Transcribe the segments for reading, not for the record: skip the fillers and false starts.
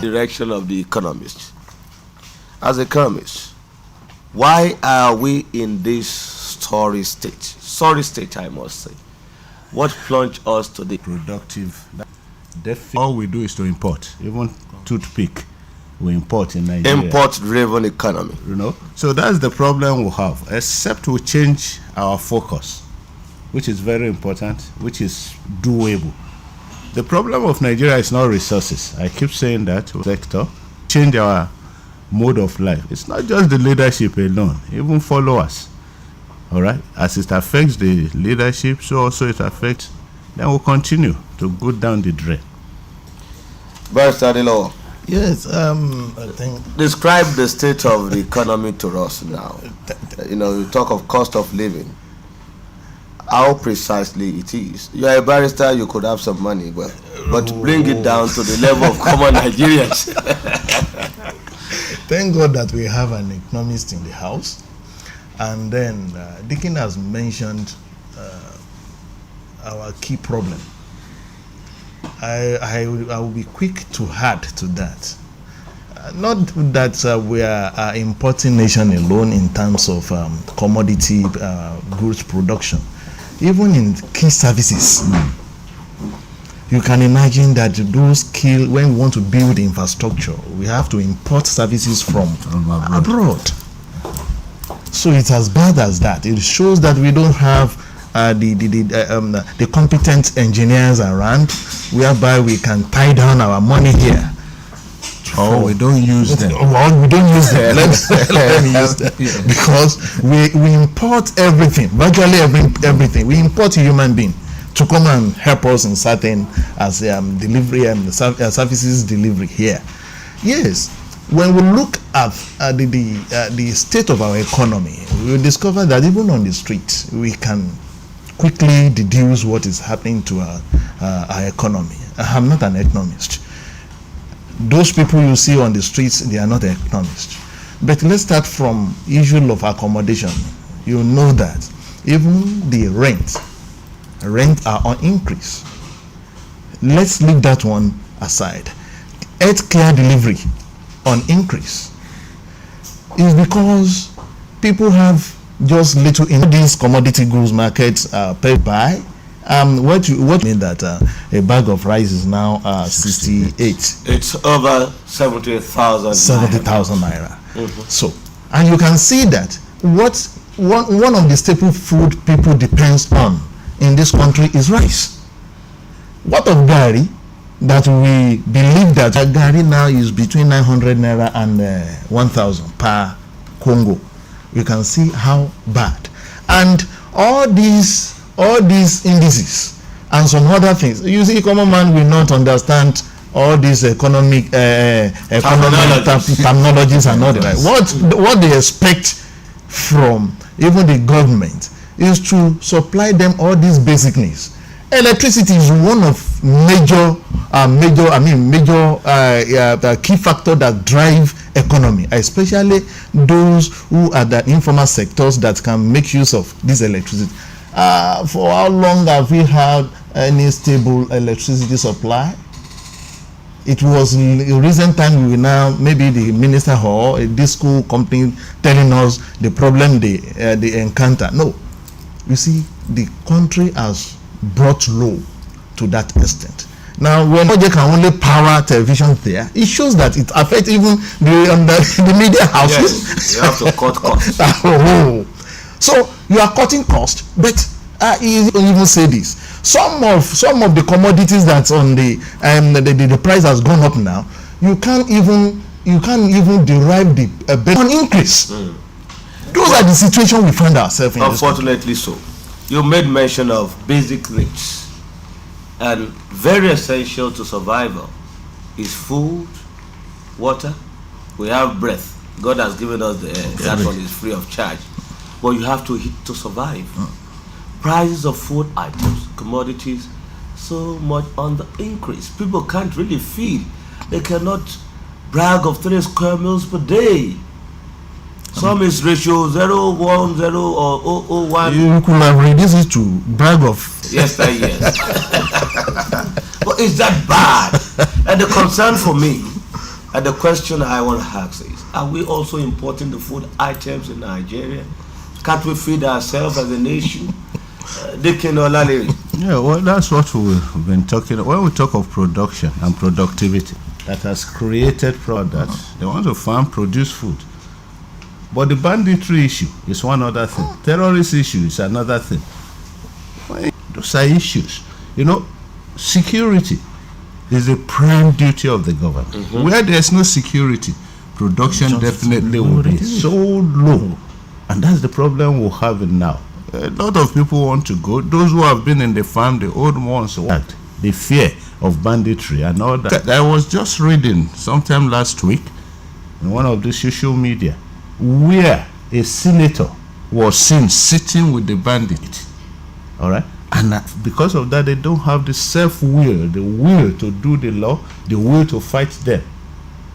direction of the economist. As economists, why are we in this sorry state? Sorry state, I must say. What plunged us to the productive deficit? All we do is to import. Even toothpick, we import in Nigeria. Import-driven economy. You know, so that's the problem we have. Except we change our focus, which is very important, which is doable. The problem of Nigeria is not resources. I keep saying that sector change our mode of life. It's not just the leadership alone, even followers. All right, as it affects the leadership, so also it affects. Then we'll continue to go down the drain. Barrister Adilo. Yes, I think. Describe the state of the economy to us now. You talk of cost of living. How precisely it is. You are a barrister, you could have some money, but bring it down to the level of common Nigerians. Thank God that we have an economist in the house. And then Dickin has mentioned our key problem. I will be quick to add to that. Not that we are importing nation alone in terms of commodity goods production. Even in key services, you can imagine that those when we want to build infrastructure, we have to import services from abroad. So it's as bad as that. It shows that we don't have the competent engineers around, whereby we can tie down our money here. Oh, we don't use them. Well, we don't use them. Let me use them. Yeah. Because we import everything, virtually everything. We import a human being to come and help us in certain as delivery and services delivery here. Yes, when we look at the state of our economy, we will discover that even on the street, we can quickly deduce what is happening to our economy. I'm not an economist. Those people you see on the streets, they are not economists. But let's start from issue of accommodation. You know that even the rent are on increase. Let's leave that one aside. Healthcare delivery on increase is because people have just little in these commodity goods markets paid by. What mean that a bag of rice is now 68? It's over 70,000. 70,000 naira. Mm-hmm. So, and you can see that one of the staple food people depends on in this country is rice. What of gari? That we believe that gari now is between 900 naira and 1,000 per Congo. You can see how bad. And all these indices and some other things. You see, common man will not understand all these economic terminologies and all that. What they expect from even the government is to supply them all these basic needs. Electricity is one of major key factor that drive economy, especially those who are the informal sectors that can make use of this electricity. For how long have we had any stable electricity supply? It was in recent time we will now maybe the minister or a disco company telling us the problem they encounter. No, you see, the country has brought low to that extent. Now, when they can only power television there, it shows that it affects even the media houses. Yes, you have to cut costs. So you are cutting costs, but you even say this. Some of the commodities that's on the price has gone up now. You can't even derive the on increase. Those are the situation we find ourselves in. Unfortunately, so you made mention of basic needs, and very essential to survival is food, water. We have breath. God has given us the air. That one is free of charge. But you have to eat to survive. Prices of food items, commodities, so much on the increase. People can't really feed. They cannot brag of 3 square meals per day. Some is ratio 0.10 or 0.01. You could have reduced it to brag of. Yes. But is that bad? And the concern for me And the question I want to ask is, are we also importing the food items in Nigeria? Can't we feed ourselves as a nation? Dikin Olaliri. Yeah, well, that's what we've been talking. When we talk of production and productivity that has created products, they want to farm, produce food. But the banditry issue is one other thing. Terrorist issue is another thing. Those are issues. You know, security is a prime duty of the government. Mm-hmm. Where there's no security, production definitely will be so low. And that's the problem we're having now. A lot of people want to go. Those who have been in the farm, the old ones, the fear of banditry and all that. I was just reading sometime last week in one of the social media where a senator was seen sitting with the bandit. All right? And because of that, they don't have the self-will, the will to do the law, the will to fight them.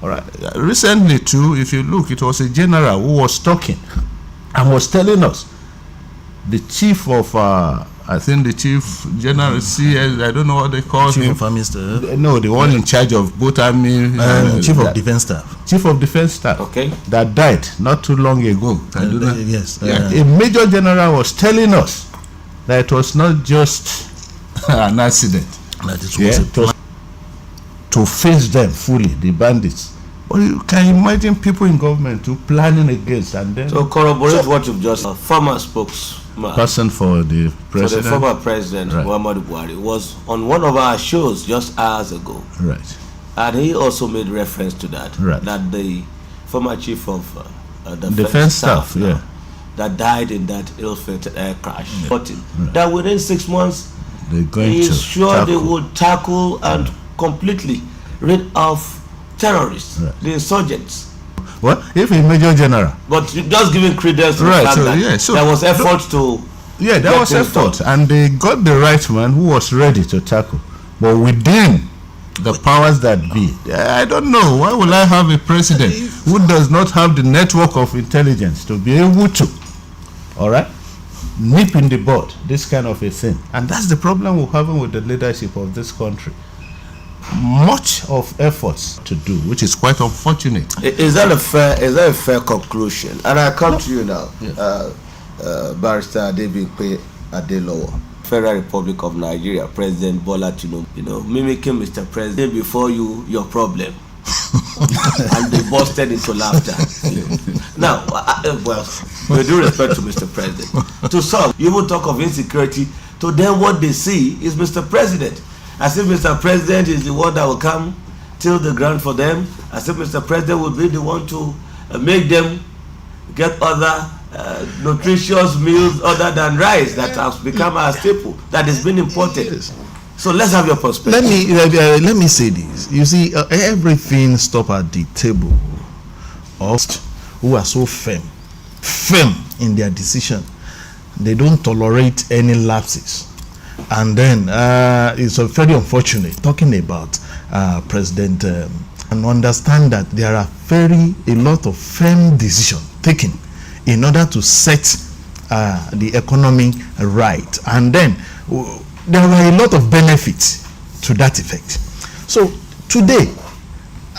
All right. Recently, too, if you look, it was a general who was talking and was telling us, the chief of, I think the chief general CS, I don't know what they call him. Chief of Army Staff? No, the one in charge of both army. Chief of Defense Staff. Chief of Defense Staff. Okay. That died not too long ago. Yes. A major general was telling us that it was not just an accident. That it was to face them fully, the bandits. But you can imagine people in government too planning against and then. So corroborate what you've just said. Former spokesman, person for the president. For the former president, right, Muhammadu Buhari, was on one of our shows just hours ago. Right. And he also made reference to that. Right. That the former chief of defense staff, now, yeah, that died in that ill-fated air crash. Yeah. Right. Right. That within 6 months, they're going he's to sure tackle. they will tackle and completely rid off terrorists, right, the insurgents. Well, if a major general. But just giving credence to right, the fact so, that yeah, so there was effort to. Yeah, there was effort, and they got the right man who was ready to tackle. But within the powers that be, I don't know, why will I have a president who does not have the network of intelligence to be able to, all right, nip in the bud this kind of a thing? And that's the problem we're having with the leadership of this country. Much of efforts to do, which is quite unfortunate. Is that a fair conclusion? And I come to you now, Barrister Adebimpe Adelowo, Federal Republic of Nigeria, President Bola Tinubu, mimicking Mr. President before your problem, and they busted into laughter. Now, well, with due respect to Mr. President, to some, you will talk of insecurity. To them, what they see is Mr. President. As if Mr. President is the one that will come till the ground for them. As if Mr. President will be the one to make them get other nutritious meals other than rice that has become our staple, that has been imported. So let's have your perspective. Let me say this. You see, everything stop at the table of who are so firm in their decision. They don't tolerate any lapses. And then it's very unfortunate talking about President and understand that there are a lot of firm decisions taken in order to set the economy right. And then there were a lot of benefits to that effect. So today,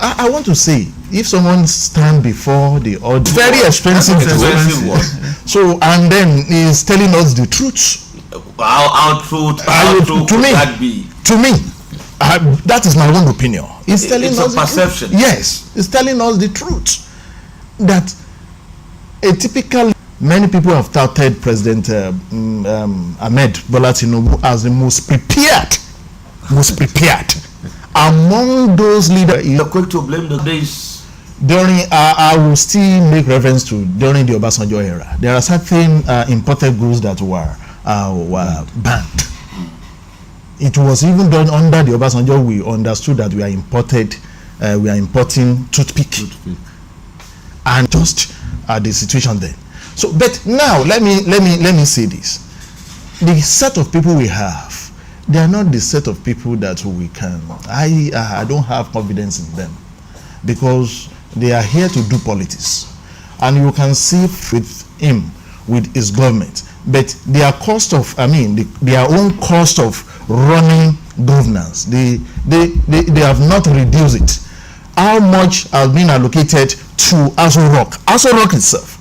I want to say, if someone stand before the audience, very expensive one. So, and then is telling us the truth. How true could that be? To me, that is my own opinion. It's telling us a perception. Yes, it's telling us the truth that many people have touted President Ahmed Bola Tinubu as the most prepared among those leaders. You're quick to blame the days. I will still make reference to during the Obasanjo era. There are certain imported goods that were banned. It was even done under the Obasanjo. We understood that we are importing toothpick. And just the situation then. So, but now let me say this: the set of people we have, they are not the set of people that we can. I don't have confidence in them, because they are here to do politics, and you can see with him, with his government. But their cost of, their own cost of running governance, they have not reduced it. how much has been allocated to Aso Rock. Aso Rock itself.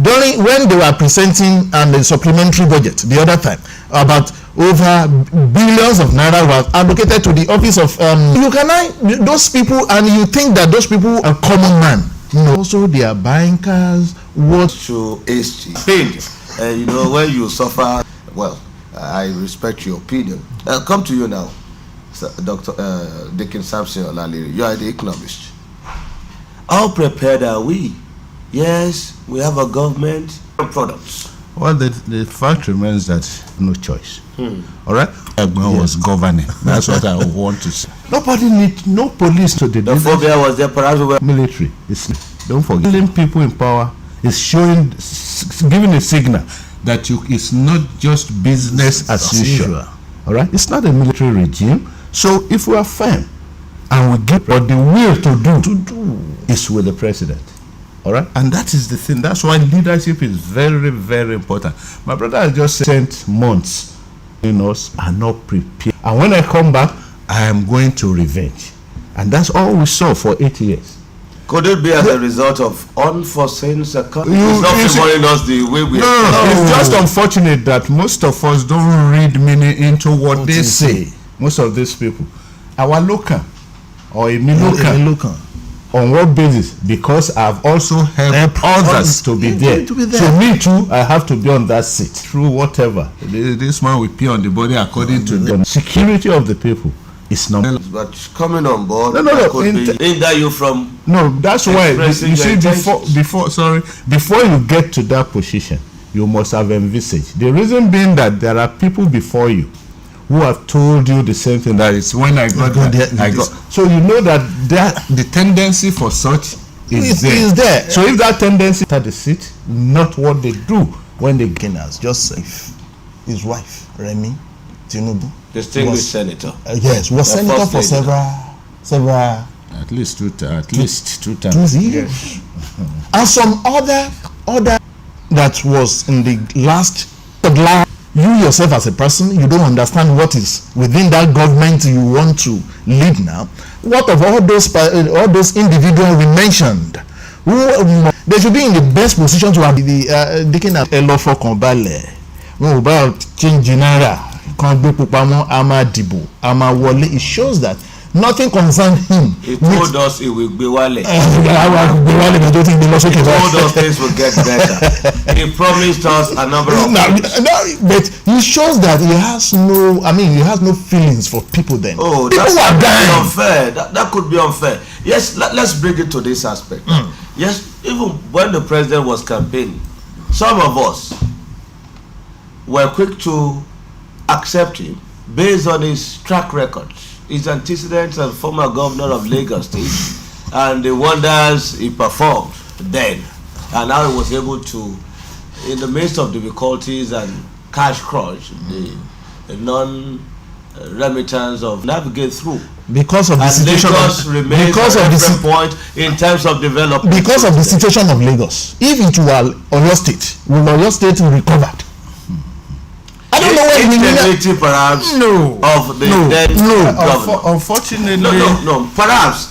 During when they were presenting and the supplementary budget the other time, about over billions of naira was allocated to the office of you can those people, and you think that those people are common man. No, also they are buying cars. What to HG pain, you know, when you suffer. Well, I respect your opinion. I'll come to you now, Dr. Dickin Samson Olaliri. You are the economist. How prepared are we? Yes, we have a government and products. Well, the fact remains that no choice. All right? Everyone was governing. That's what I want to say. Nobody need no police to the phobia was there, perhaps we were military. Don't forget. Killing people in power is showing, giving a signal that it's not just business as usual. All right? It's not a military regime. So if we are firm and we give what the will to do is with the president. All right, and that is the thing. That's why leadership is very, very important. My brother has just spent months in us are not prepared. And when I come back, I am going to revenge. And that's all we saw for 8 years. Could it be as a result of unforeseen circumstances? It's not favoring us the way we it's just unfortunate that most of us don't read meaning into what they say. Most of these people. Our local or a local. On what basis? Because I've also helped others to be there. So me too, I have to be on that seat through whatever. This man will pay on the body according to the security of the people. It's not. But coming on board, no. Hinder you from. No, that's why you see before you get to that position, you must have envisaged. The reason being that there are people before you who have told you the same thing, that is when I got there. So you know that the tendency for such is there. So if that tendency at the seat, not what they do when they get us. Just his wife, Remi Tinubu, distinguished senator. Yes, was senator for several. At least two times. 2 years. And some other that was in the last. You yourself as a person, you don't understand what is within that government you want to lead now. What of all those individuals we mentioned? They should be in the best position to have the taking a law for Kombale. About change naira, it shows that nothing concerned him. He told us it will be wale. He told us things will get better. He promised us a number of things. No, but he shows that he has no feelings for people then. Oh, people are dying. Unfair. That could be unfair. Yes, let's bring it to this aspect. Yes, even when the president was campaigning, some of us were quick to accept him based on his track record, his antecedents as former governor of Lagos State, and the wonders he performed then, and how he was able to, in the midst of difficulties and cash crunch, the non-remittance of navigate through. Because of the situation Lagos remains a different point in terms of development. Because of the situation of Lagos, if it were Oyo State, will Oyo State recovered? I don't know whether perhaps of the then governor. Unfortunately, no. Perhaps.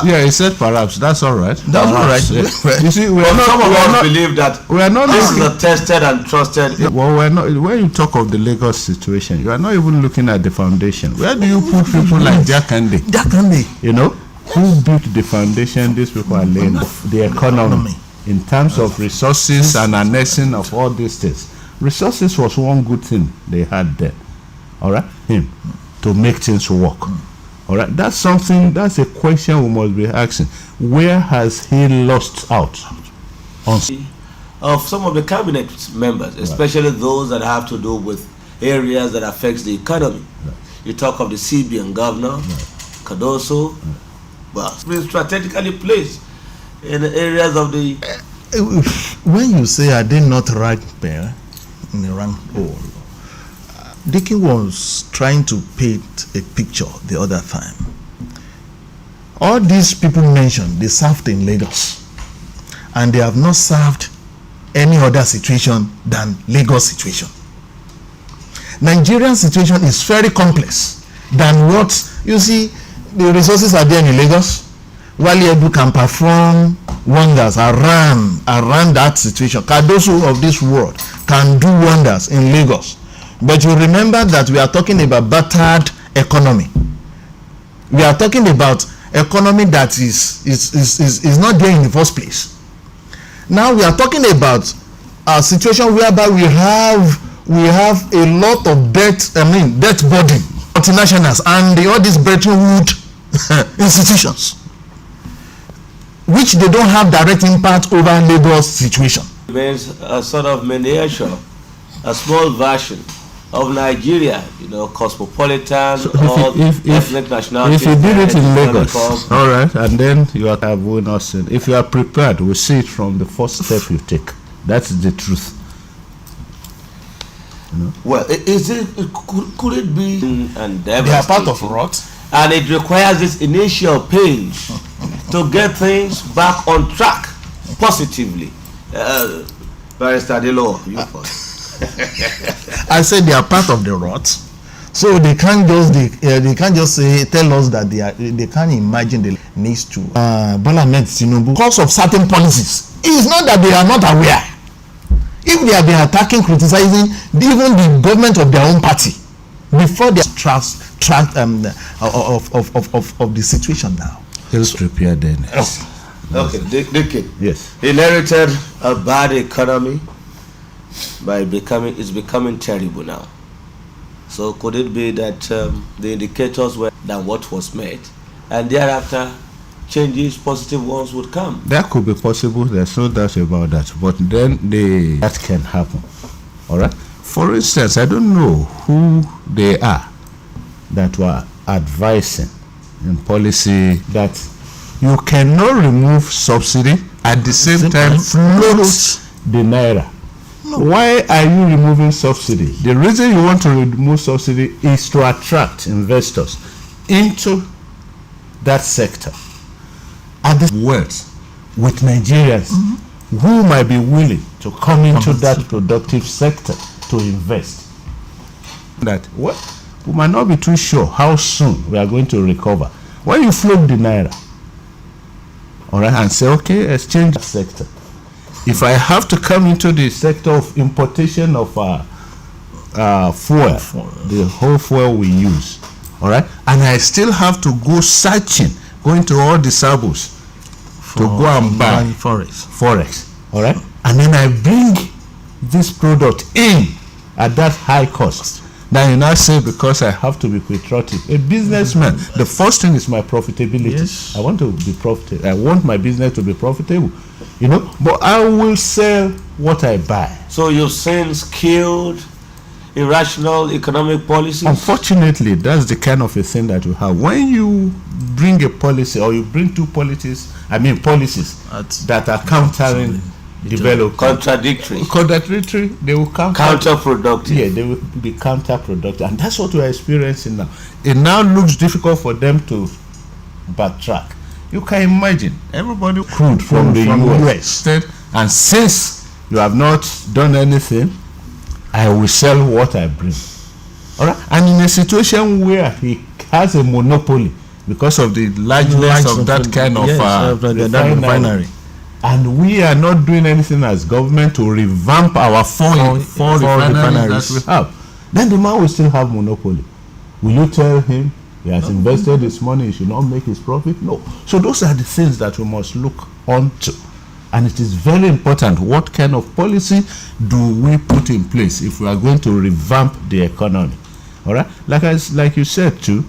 He said perhaps. That's all right. That's all right. Yeah. You see, some of us believe that this is a tested and trusted. Well, we're not. When you talk of the Lagos situation, you are not even looking at the foundation. Where do you put people like Jakande? You know, who built the foundation? These people are laying the economy in terms of resources and annexing of all these things. Resources was one good thing they had there. All right, to make things work. All right, that's a question we must be asking. Where has he lost out on? Of some of the cabinet members, especially those that have to do with areas that affects the economy. You talk of the CBN governor, Cardoso, strategically placed in the areas of the. When you say are they not right there in the rank hole, Dickin was trying to paint a picture the other time. All these people mentioned, they served in Lagos, and they have not served any other situation than Lagos situation. Nigerian situation is very complex than what you see. the resources are there in Lagos. Wale Edu can perform wonders around that situation. Cardoso of this world can do wonders in Lagos. But you remember that we are talking about battered economy. We are talking about economy that is not there in the first place. Now we are talking about a situation whereby we have a lot of debt burden, multinationals and all these Bretton Woods institutions, which they don't have direct impact over Lagos situation. It means a sort of miniature, a small version of Nigeria, cosmopolitan, ethnic nationality. If you did it in Lagos, all right, and then you are going us in. If you are prepared, we see it from the first step you take. That's the truth. Well, could it be and they are part of rot, and it requires this initial pain to get things back on track positively. Barrister Adelo, you first. I said they are part of the rot, so they can't just say tell us that they can't imagine the needs to Bola Ahmed Tinubu because of certain policies. It's not that they are not aware. If they have been attacking, criticizing even the government of their own party before they track of the situation now. Let's prepare then. Okay, Dicky. Yes. Inherited a bad economy it's becoming terrible now. So could it be that the indicators were than what was made, and thereafter changes, positive ones would come? That could be possible. There's no doubt about that. But then that can happen. All right. For instance, I don't know who they are that were advising in policy that you cannot remove subsidy at the same time float the naira. No. Why are you removing subsidy? The reason you want to remove subsidy is to attract investors into that sector. At the words with Nigerians who might be willing to come into that productive sector to invest. That we might not be too sure how soon we are going to recover. When you float the naira, all right, and say, okay, exchange sector. If I have to come into the sector of importation of fuel, the whole fuel we use, all right, and I still have to go searching, going to all the sabos to go and buy forex, all right, and then I bring this product in at that high cost. Then you now say, because I have to be patriotic. A businessman, the first thing is my profitability. Yes. I want to be profitable. I want my business to be profitable, but I will sell what I buy. So you've seen skilled, irrational economic policies? Unfortunately, that's the kind of a thing that you have. When you bring a policy, or you bring two policies that are countering development, contradictory, they will counterproductive. Yeah, they will be counterproductive, and that's what we are experiencing now. It now looks difficult for them to backtrack. You can imagine everybody crude from the US, and since you have not done anything, I will sell what I bring. All right, and in a situation where he has a monopoly because of the largeness of that kind of refinery. And we are not doing anything as government to revamp our four refineries that we have. Then the man will still have monopoly. Will you tell him he has invested his money, he should not make his profit? No. So those are the things that we must look onto. And it is very important, what kind of policy do we put in place if we are going to revamp the economy? All right? Like you said too,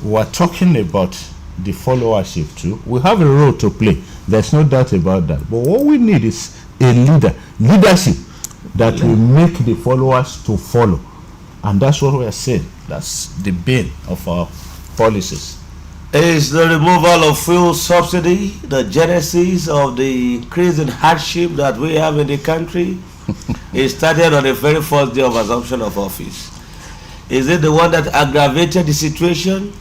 we are talking about the followership too. We have a role to play. There's no doubt about that. But what we need is a leadership that will make the followers to follow. And that's what we are saying. That's the bane of our policies. Is the removal of fuel subsidy the genesis of the increase in hardship that we have in the country? It started on the very first day of assumption of office. Is it the one that aggravated the situation?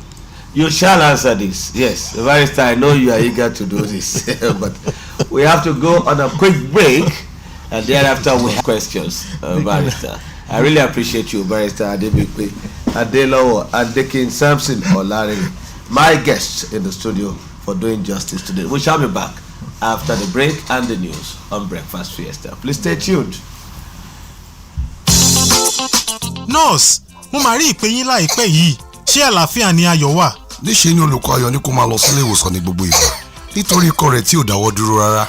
You shall answer this. Yes, Barrister, I know you are eager to do this, but we have to go on a quick break, and thereafter we have questions, Barrister. I really appreciate you, Barrister Adebikwe, Adelowo, and Dekin Samson Olari. my guests in the studio for doing justice today. We shall be back after the break and the news on Breakfast Fiesta. Please stay tuned. Nurse, mo máa rí ìpè yín láìpẹ́ yìí. Ṣé àlàáfíà ni Ayọ̀ wà? Níṣe ni olùkọ́ Ayọ̀ ní kó máa lọ sílé ìwòsàn ní gbogbo ìgbà nítorí ikọ́ rẹ̀ tí ò dáwọ́ dúró rárá.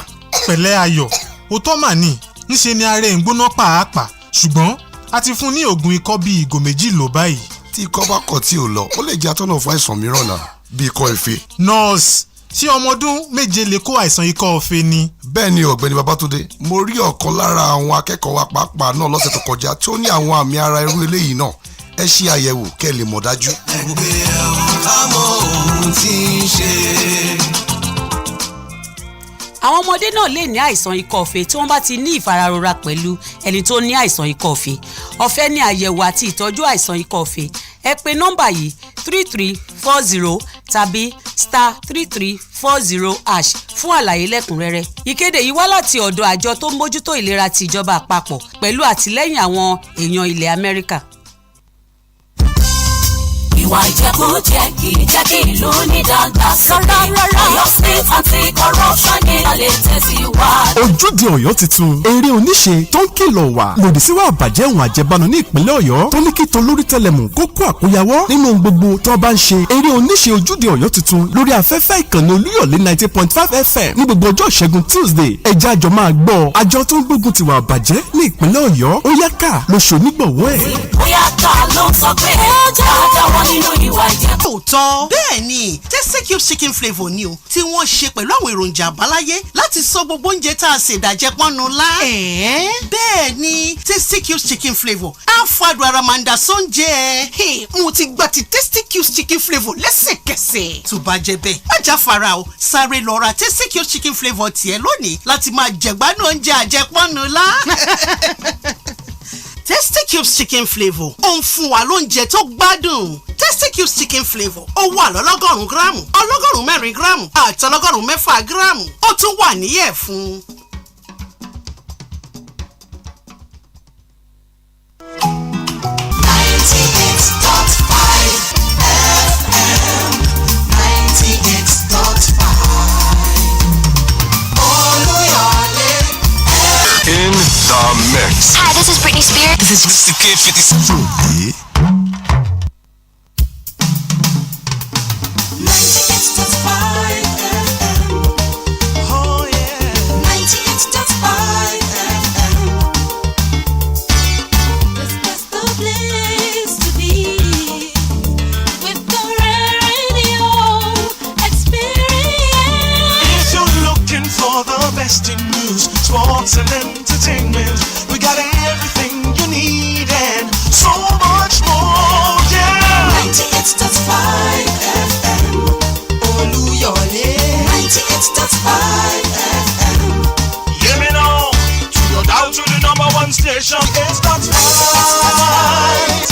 Pẹ̀lẹ́ Ayọ̀, òótọ́ mà ní. Níṣe ni ara ẹ̀ ń gbóná pàápàá. Ṣùgbọ́n a ti fún ní oògùn ikọ́ bíi ìgò 2 lò báyìí. Tí ikọ́ bá kọ̀ tí ò lọ, ó lè jẹ́ atọ́nà fún àìsàn mìíràn náà bíi ikọ́ ife. Nurse, ṣé ọmọ ọdún 7 lè kó àìsàn ikọ́ ife ni? Bẹ́ẹ̀ ni ọ̀gbẹ́ni Babátúndé, mo rí ọ̀kan lára àwọn akẹ́kọ̀ọ́ wa pàápàá náà lọ́sẹ̀ tó kọjá tó ní àwọn àmì ara irú eléyìí náà. Ẹ ṣe àyẹ̀wò kẹ́ lè mọ̀ dájú. Ẹgbẹ́ àmọ́ ohun tí ń ṣe. Àwọn ọmọdé náà lè ní àìsàn ikọ́ ife tí wọ́n bá ti ní ìfararora pẹ̀lú ẹni tó ní àìsàn ikọ́ ife. Ọ̀fẹ́ ni àyẹ̀wò àti ìtọ́jú àìsàn ikọ́ ife. Ẹ pe nọ́mbà yìí 3340 tàbí *3340# fún àlàyé lẹ́kùnrẹ́rẹ́. Ìkéde yìí wá láti ọ̀dọ̀ àjọ tó ń bójútó ìlera ti ìjọba àpapọ̀ pẹ̀lú àtìlẹ́yìn àwọn èèyàn ilẹ̀ Amẹ́ríkà. Ìwà ìjẹkújẹ kì í jẹ́ kí ìlú ní ìdàgbàsókè. Ọ̀yọ́ State Anti-Corruption ní alẹ́ tẹ̀síwájú. Ojúde Ọ̀yọ́ tuntun, eré oníṣe tó ń kìlọ̀ wà lòdì síwá àbàjẹ́ òun àjẹbánu ní ìpínlẹ̀ Ọ̀yọ́ tó ní kí tolórí tẹlẹmù kó kó àkóyawọ́ nínú ohun gbogbo tó bá ń ṣe. Eré oníṣe Ojúde Ọ̀yọ́ tuntun lórí afẹ́fẹ́ ìkànnì Olúyọ̀lé 90.5 FM ní gbogbo ọjọ́ Ìṣẹ́gun Tuesday. Ẹja àjọ máa gbọ́ àjọ tó ń gbógun tiwa àbàjẹ́ ní ìpínlẹ̀ Ọ̀yọ́. Ó yá ká lóṣù onígbọ̀wọ́ ẹ̀. Ó yá ká ló ń sọ pé jájáwọ́ nínú ìwà ìjẹkújẹ. Òótọ́ bẹ́ẹ̀ ni Tasty chicken flavour ni o tí wọ́n ṣe pẹ̀lú àwọn èròjà àbáláyé láti sọ gbogbo oúnjẹ tá a ṣe ìdàjẹ́ pọ́nnu lá. Bẹ́ẹ̀ ni Tasty chicken flavour á fàdùn ara máa ń da sóúnjẹ. Mo ti gba ti Tasty chicken flavour lẹ́sẹ̀kẹsẹ̀. Tó bá jẹ bẹ́ẹ̀ má jáfara o, sáré lọ ra Tasty chicken flavour tiẹ̀ lónìí láti máa jẹ̀gbádùn oúnjẹ àjẹpọ́nnu lá. Tasty Cubes chicken flavour ó ń fún wa lóúnjẹ tó gbádùn. Tasty Cubes chicken flavour ó wà lọ́lọ́gọ́rùn-ún gíráàmù, ọlọ́gọ́rùn-ún 4 gíráàmù àti ọlọ́gọ́rùn-ún 6 gíráàmù. Ó tún wà níyẹ̀fun. In the mix. Hi, this is Britney Spears. This is Mr. K57. 98.5 FM. Oh yeah. 98.5 FM. This is the place to be with the radio experience. If you're looking for the best in news, sports and entertainment, we got everything you need and so much more, yeah. 98.5 FM. Olúyọ̀lé. 98.5 FM. Hear me now, to go down to the #1 station, it's not right.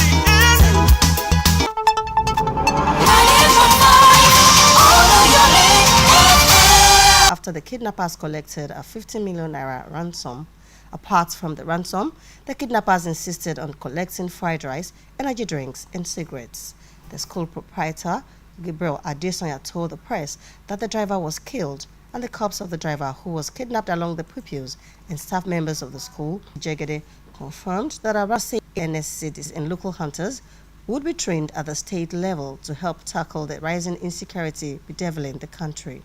After the kidnappers collected a 50 million naira ransom. Apart from the ransom, the kidnappers insisted on collecting fried rice, energy drinks, and cigarettes. The school proprietor, Gabriel Adesanya, told the press that the driver was killed and the corpse of the driver, who was kidnapped along the pupils and staff members of the school, Jegede, confirmed that around NSCDs and local hunters would be trained at the state level to help tackle the rising insecurity bedeviling the country.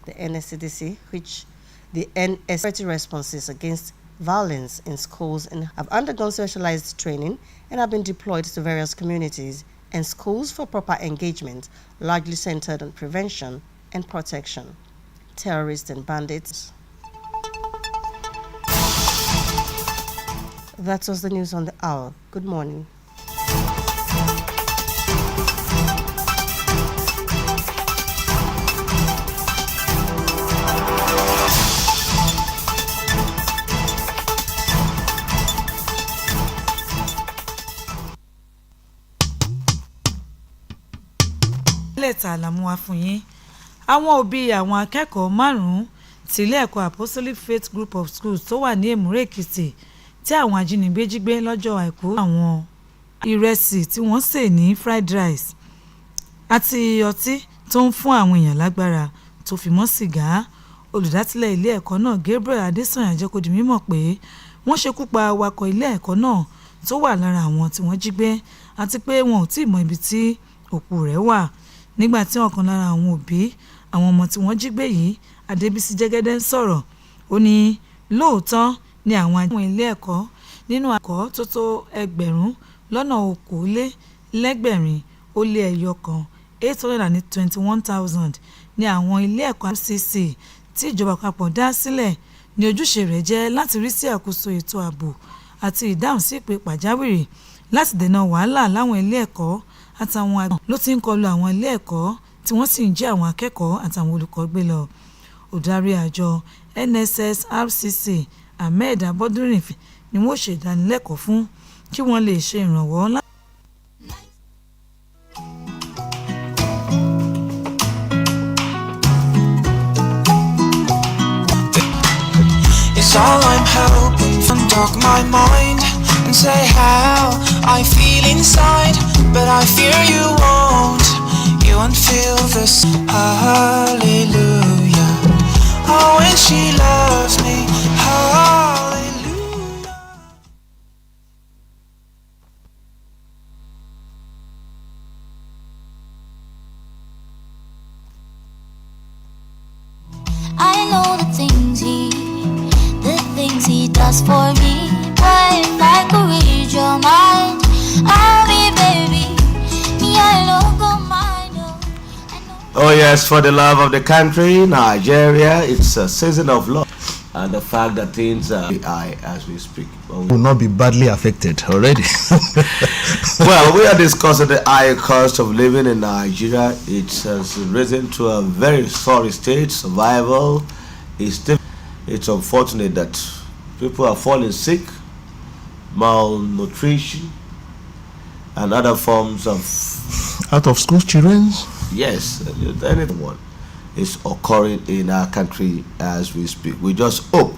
The NSCDC, which the NSCDC responses against violence in schools and have undergone specialized training and have been deployed to various communities and schools for proper engagement, largely centered on prevention and protection. Terrorists and bandits. That was the news on the hour. Good morning. lẹ́tà àlàmúwa fún yín àwọn òbí àwọn akẹ́kọ̀ọ́ 5 ti ilé ẹ̀kọ́ Apostolic Faith Group of Schools tó wà ní Èmúrè Èkìtì tí àwọn ajínigbé jí gbé lọ́jọ́ Àìkú àwọn ìrẹsì tí wọ́n sè ní fried rice àti ọtí tó ń fún àwọn èèyàn lágbára tó fi mọ́ sìgá. Olùdásílẹ̀ ilé ẹ̀kọ́ náà Gabriel Adesanya jẹ́ kó di mímọ̀ pé wọ́n ṣekú pa awakọ̀ ilé ẹ̀kọ́ náà tó wà lára àwọn tí wọ́n jí gbé àti pé wọn ò tí ì mọ ibi tí òkú rẹ̀ wà. Nígbà tí ọ̀kan lára àwọn òbí àwọn ọmọ tí wọ́n jí gbé yìí Adébísí Jẹ́gẹ́dẹ́ ń sọ̀rọ̀, ó ní lóòótọ́ ni àwọn ilé ẹ̀kọ́ nínú àkọ́ tó tó 821,000 ní àwọn ilé ẹ̀kọ́ RCC tí ìjọba àpapọ̀ dá sílẹ̀ ní ojúṣe rẹ̀ jẹ́ láti rí sí àkóso ètò ààbò àti ìdáhùn sí ìpè pàjáwìrì láti dènà wàhálà láwọn ilé ẹ̀kọ́ àtàwọn àgbọn ló ti ń kọlu àwọn ilé ẹ̀kọ́ tí wọ́n sì ń jí àwọn akẹ́kọ̀ọ́ àtàwọn olùkọ́ gbé lọ. Olùdarí àjọ NSS RCC Ahmed Abọ́dúnrin ni wọ́n ṣe ìdánilẹ́kọ̀ọ́ fún kí wọ́n lè ṣe ìrànwọ́ All I'm hoping to talk my mind and say how I feel inside, but I fear you won't feel this. Hallelujah. Oh, when she loves me, hallelujah. I know the things he does for me, but if I could read your mind, I'll be baby, me I logo mind. Oh yes, for the love of the country, Nigeria, it's a season of love, and the fact that things are high as we speak. Will not be badly affected already. Well, we are discussing the high cost of living in Nigeria. It has risen to a very sorry state. Survival is difficult. It's unfortunate that people are falling sick, malnutrition, and other forms of out of school children. Yes, anyone is occurring in our country as we speak. We just hope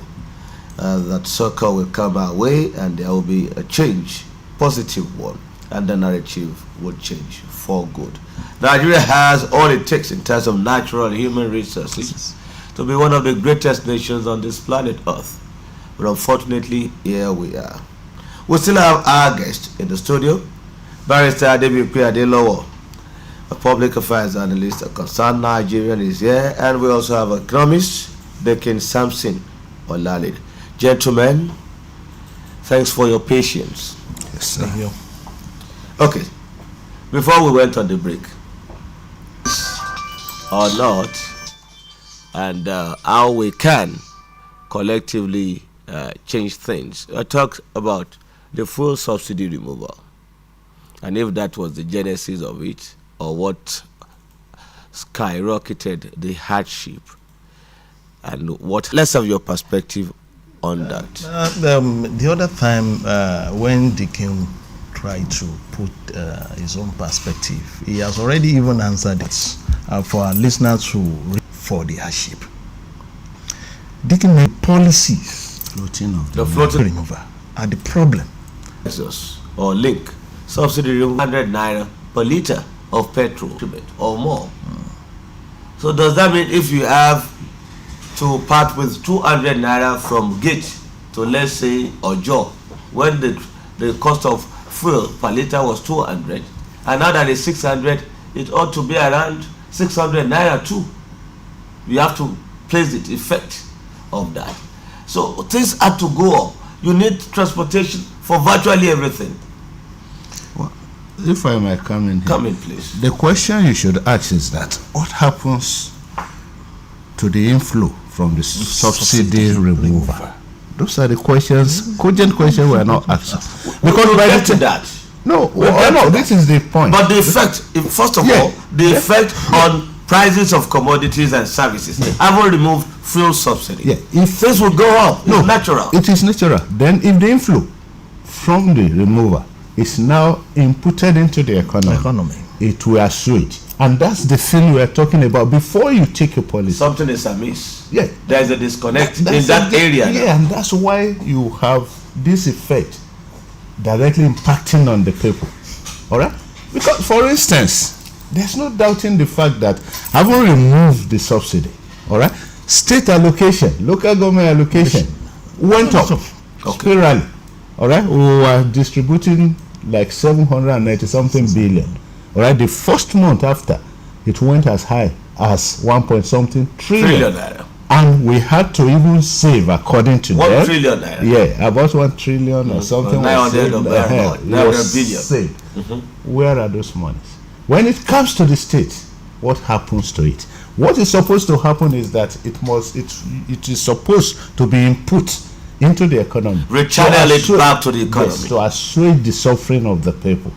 that soccer will come our way and there will be a change, positive one, and the narrative will change for good. Nigeria has all it takes in terms of natural and human resources to be one of the greatest nations on this planet Earth. But unfortunately, here we are. We still have our guest in the studio, Barrister Adebipe Adelowo, a public affairs analyst, a concerned Nigerian is here, and we also have economist, Dekin Samson Olalid. Gentlemen, thanks for your patience. Yes, sir. Thank you. Okay, before we went on the break, or not, and how we can collectively change things. I talked about the fuel subsidy removal, and if that was the genesis of it, or what skyrocketed the hardship, and what less of your perspective on that. The other time when Dikin tried to put his own perspective, he has already even answered it for our listeners to read for the hardship. Dikin made policies Floating of The floating remover are the problem. Or link subsidy 100 naira per liter of petrol or more. So does that mean if you have to part with 200 naira from gate to, let's say, Ojo, when the cost of fuel per liter was 200 and now that it's 600, it ought to be around 600 naira too. You have to place the effect of that. So things have to go up. You need transportation for virtually everything. Well, if I might come in here. Come in, please. The question you should ask is that what happens to the inflow from the subsidy removal? Those are the questions, cogent questions we are not asking. Because we get to that. No, no, this is the point. But the effect, first of all, the effect on prices of commodities and services. Haven't removed fuel subsidy. Yeah, if this will go up, it's natural. It is natural. Then if the inflow from the remover is now inputted into the economy, it will assuage. And that's the thing we are talking about before you take a policy. Something is amiss. Yeah. There is a disconnect in that area. Yeah, and that's why you have this effect directly impacting on the people. All right? Because, for instance, There's no doubting the fact that having removed the subsidy, all right, state allocation, local government allocation went up spirally. All right, we were distributing like 790 something billion. All right, the first month after, it went as high as 1 point something trillion. And we had to even save, according to 1 them. trillion naira. Yeah, about 1 trillion or something. 900 of that, 900 billion. Saved. Where are those monies? When it comes to the state, what happens to it? What is supposed to happen is that it is supposed to be input into the economy. Rechannel it back to the economy. Yes, to assuage the suffering of the people.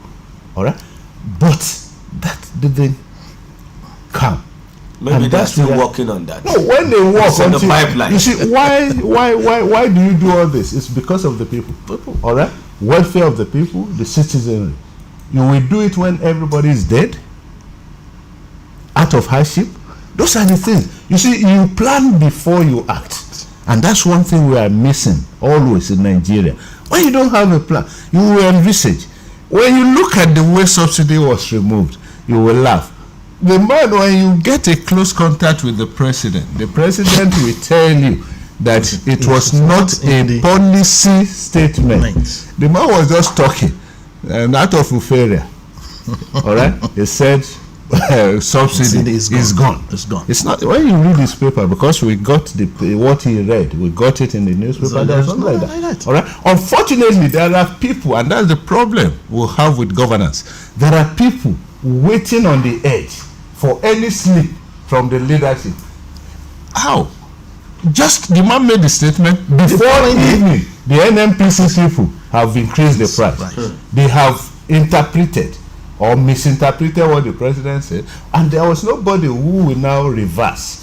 All right? But that didn't come. Maybe they're still working on that. No, when they work on the pipeline. You see, why do you do all this? It's because of the people. All right? Welfare of the people, the citizenry. You will do it when everybody is dead, out of hardship. Those are the things. You see, you plan before you act. And that's one thing we are missing always in Nigeria. When you don't have a plan, you will envisage. When you look at the way subsidy was removed, you will laugh. The man, when you get a close contact with the president will tell you that it was not a policy statement. The man was just talking, and out of euphoria. All right, he said subsidy is gone. It's gone. It's not. When you read this paper, because we got what he read, we got it in the newspaper. So there's nothing like that. All right. Unfortunately, there are people, and that's the problem we'll have with governance. There are people waiting on the edge for any slip from the leadership. How? Just the man made the statement before evening. The NNPC people have increased the price. Right. They have interpreted or misinterpreted what the president said, and there was nobody who will now reverse.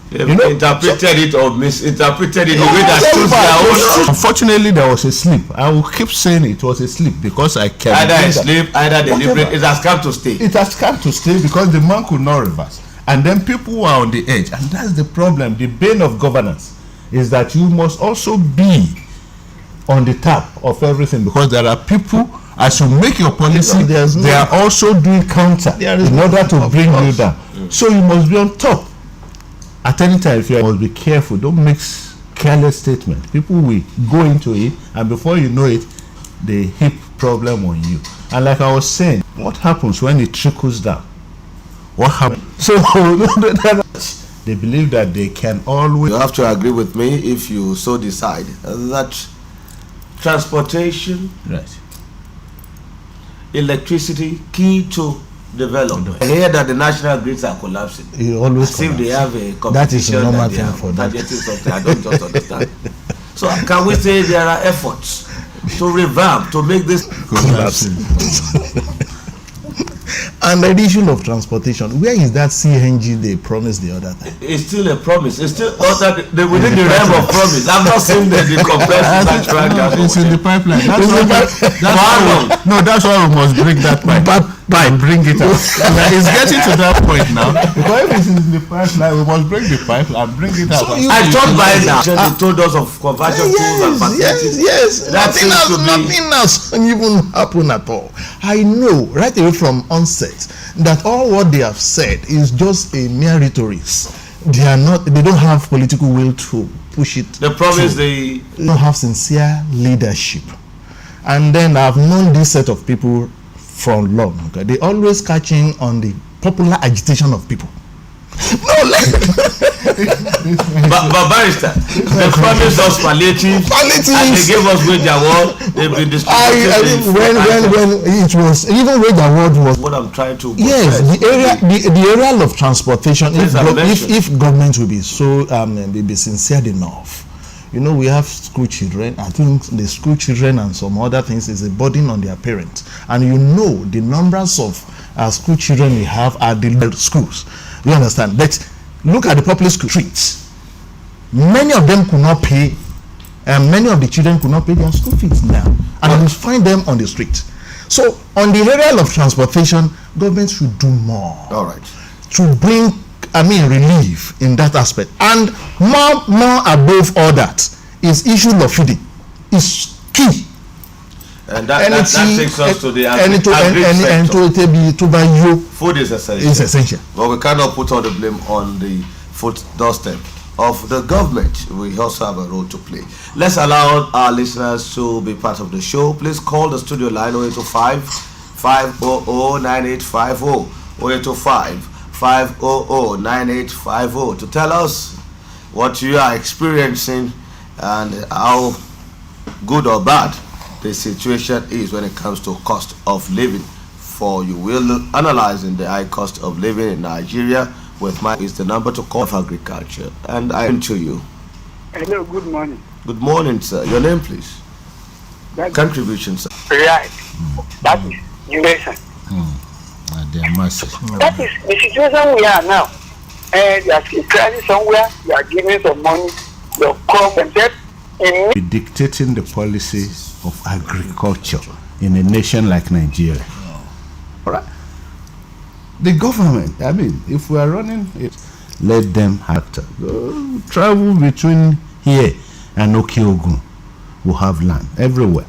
Interpreted it or misinterpreted it the way that suits their own. Unfortunately, there was a slip. I will keep saying it was a slip because I can't. Either a slip, either deliberate. It has come to stay. It has come to stay because the man could not reverse. And then people were on the edge. And that's the problem. The bane of governance is that you must also be on the top of everything, because there are people, as you make your policy, they are also doing counter in order to bring you down. So you must be on top. At any time, you must be careful. Don't make careless statements. People will go into it, and before you know it, they heap problem on you. And like I was saying, what happens when it trickles down? What happens? So they believe that they can always. You have to agree with me if you so decide that transportation, right, electricity, key to development. I hear that the national grids are collapsing. It always as if they have a competition. That is a normal thing for them. I don't just understand. So can we say there are efforts to revamp, to make this collapsing? And the issue of transportation, where is that CNG they promised the other time? It's still a promise. It's still within the realm of promise. I've not seen the compressed natural gas. It's in the pipeline. That's why we must bring that pipe. Bring it out. It's getting to that point now. Because if it's in the pipeline, we must bring the pipe and bring it out. I thought by now they told us of conversion tools and facilities. Yes. Nothing else even happen at all. I know right away from onset that all what they have said is just a mere rhetoric. They don't have political will to push it. The promise they don't have sincere leadership. And then I've known this set of people from long. Okay? They always catching on the popular agitation of people. But barrister, they promised us palliatives, and they gave us wage award. They've been distributing. When it was even wage award was what I'm trying to. Yes, the area of transportation. If government will be so be sincere enough. You know, we have school children. I think the school children and some other things is a burden on their parents. And you know the numbers of school children we have at the schools. You understand? But look at the public school streets. Many of them could not pay, and many of the children could not pay their school fees now. And you find them on the street. So on the area of transportation, government should do more. All right. To bring relief in that aspect. And more above all that is issue of feeding. Is key. And that takes us to the agri sector. Food is essential. But we cannot put all the blame on the food doorstep of the government. We also have a role to play. Let's allow our listeners to be part of the show. Please call the studio line 0825 500 9850 0825 500 9850 to tell us what you are experiencing and how good or bad the situation is when it comes to cost of living for you. We'll analyzing the high cost of living in Nigeria with my is the number to call for agriculture. And I am to you. Hello, good morning. Good morning, sir. Your name, please. Contribution, sir. Right. That is duration. They are massive. That is the situation we are now. And you are crisis somewhere, you are giving some money, you come and get be dictating the policies of agriculture in a nation like Nigeria. All right. The government, I mean, if we are running it, let them have to travel between here and Okiogun. We'll have land everywhere.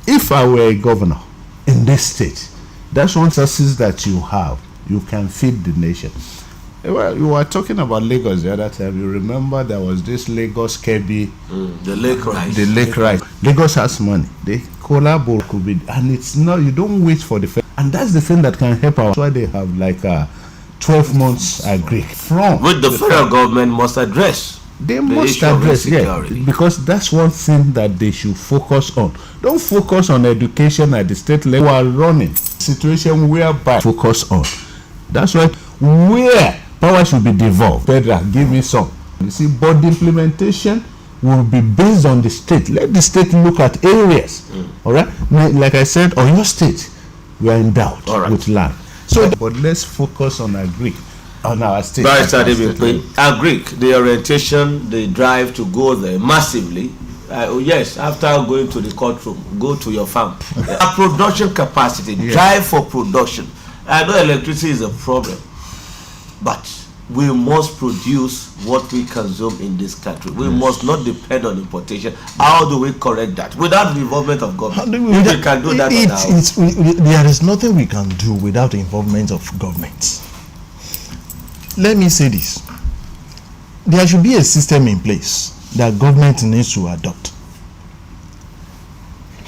If I were a governor in this state, that's one resources that you have. You can feed the nation. Well, you were talking about Lagos the other time. You remember there was this Lagos Kebbi, the lake rice. The lake rice. Lagos has money. The collaborate could be, and it's not. You don't wait for the. And that's the thing that can help. That's why they have like 12 months agreed from. Which the federal government must address. They must address, yeah, because that's one thing that they should focus on. Don't focus on education at the state level. We are running situation whereby focus on. That's right. Where power should be devolved. Federal, give me some. You see, but the implementation will be based on the state. Let the state look at areas. All right. Like I said, on your state, we are endowed with land. So, but let's focus on agri. On our state. Agri, the orientation, the drive to go there massively. Yes, after going to the courtroom, go to your farm. A production capacity, drive for production. I know electricity is a problem, but we must produce what we consume in this country. We must not depend on importation. How do we correct that? Without the involvement of government, we can do that. There is nothing we can do without the involvement of government. Let me say this. There should be a system in place that government needs to adopt.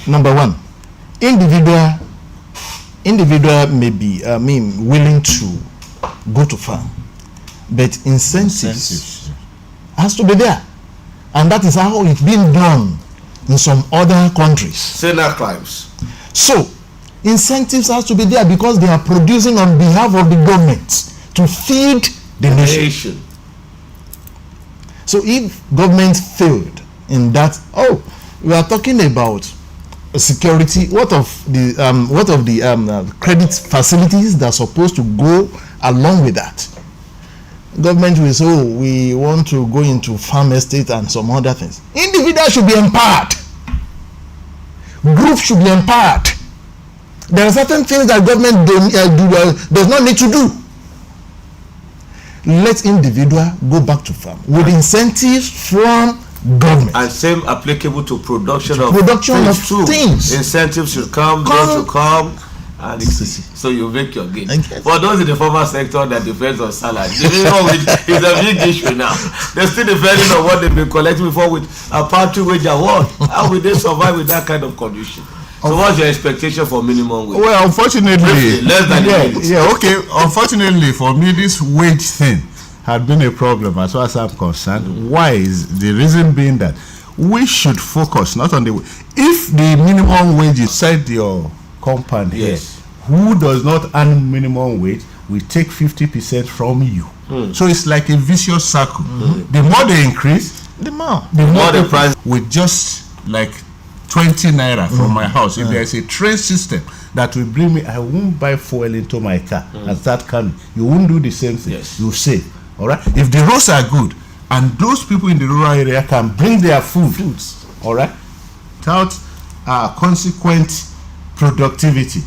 Number one, individual may be willing to go to farm, but incentives has to be there, and that is how it's been done in some other countries. Sinner crimes. So incentives has to be there because they are producing on behalf of the government to feed the nation. So if government failed in that, we are talking about security. What of the credit facilities that are supposed to go along with that? Government will say, we want to go into farm estate and some other things. Individuals should be empowered. Groups should be empowered. There are certain things that government does not need to do. Let individual go back to farm with incentives from government. And same applicable to production of things. Incentives should come, those to come, and so you make your gain. For those in the formal sector that depends on salary, it's a big issue now. They're still depending on what they've been collecting before with a paltry wage award. How will they survive with that kind of condition? So what's your expectation for minimum wage? Well, unfortunately, less than okay. Unfortunately for me, this wage thing had been a problem as far as I'm concerned. Why is the reason being that we should focus not on the if the minimum wage is said your company here, who does not earn minimum wage, we take 50% from you. So it's like a vicious circle. The more they increase, the more the price with just like 20 naira from my house. If there's a train system that will bring me, I won't buy fuel into my car and start coming. You won't do the same thing. You save. All right. If the roads are good and those people in the rural area can bring their foods, all right, without consequent productivity.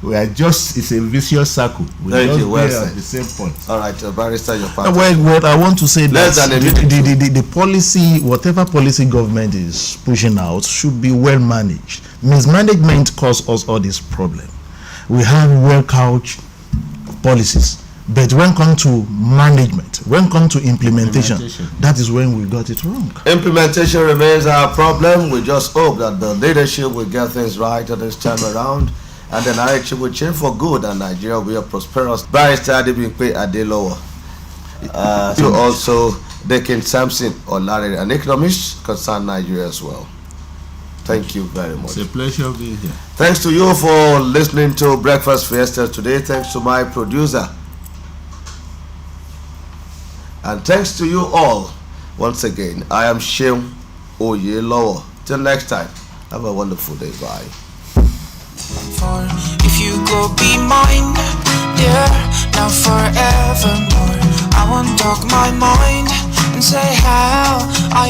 We are just, it's a vicious circle. We Thank just you, well there at said. the same point. All right, Barrister, your part. Well, I want to say Less that than a minute. the policy, whatever policy government is pushing out, should be well managed. Mismanagement causes us all this problem. We have well couched policies, but when it comes to management, when it comes to implementation, that is when we got it wrong. Implementation remains our problem. We just hope that the leadership will get things right this time around, and the narrative will change for good, and Nigeria will be prosperous. Barrister Adebimpe Adelowo. You also, Deacon Samson Olare, an economist concerned Nigeria as well. Thank you very much. It's a pleasure being here. Thanks to you for listening to Breakfast Fiesta today. Thanks to my producer. And thanks to you all once again. I am Sheung Oyelowo. Till next time, have a wonderful day. Bye. If you go be mine, yeah, now forevermore. I won't talk my mind and say how I